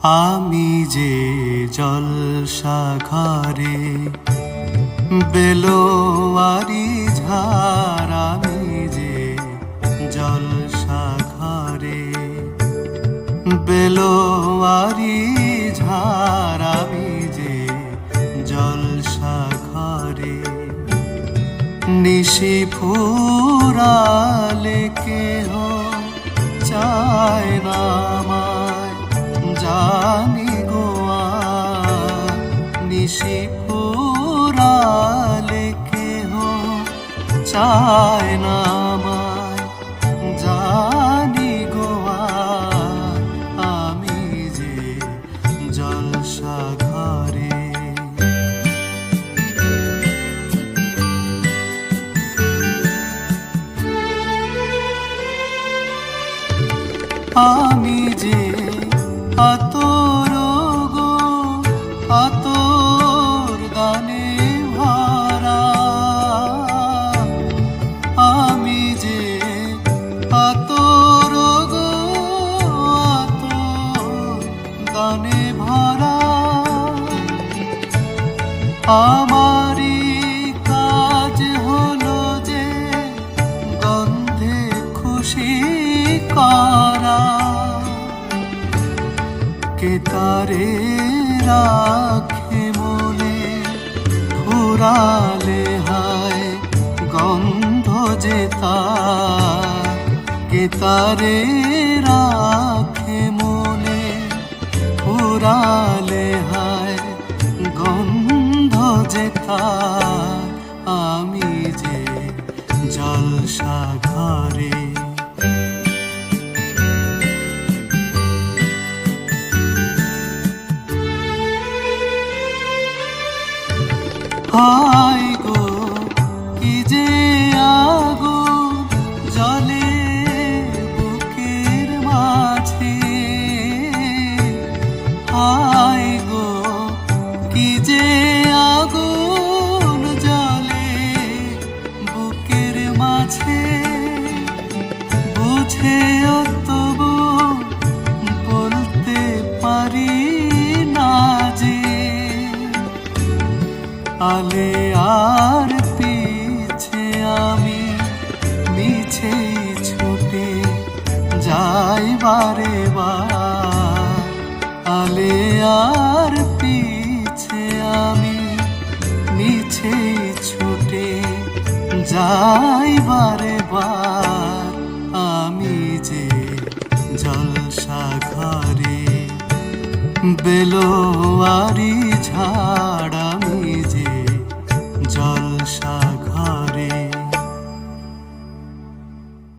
আমি যে জলসাঘরে বেলোয়ারি ঝাড়, আমি যে জলসাঘরে বেলোয়ারি ঝাড়, আমি যে জলসাঘরে নিশি ফুরালে কেহ চায় না আমায়, জানি গোয়া নিশি ফুরালে কেহ চায় না আমায়, জানি গোয়া আমি যে জলসাঘরে। আমি যে আতর গো আতর গানে ভরা, আমি যে আতর গো আতর গানে ভরা, আমারই কাজ হলো যে গন্ধে খুশি করা, কে তারে রাখে মনে ফুরালে হায় গন্ধ যে তার, কে তারে রাখে মনে ফুরালে হায় গন্ধ যে তার, আমি যে জলসাঘরে। হায় গো কি যে আগুন জ্বলে বুকের মাঝে, হায় গো কি যে আগুন জ্বলে বুকের মাঝে, বুঝেও তবু বলতে পারি না যে আলে আর পিছে আমি মিছেই ছুটে যাই বারে বার, আলে আর পিছে আমি মিছেই ছুটে যাই বারে বার, আমি যে জলসাঘরে বেলোয়ারি ঝাড়।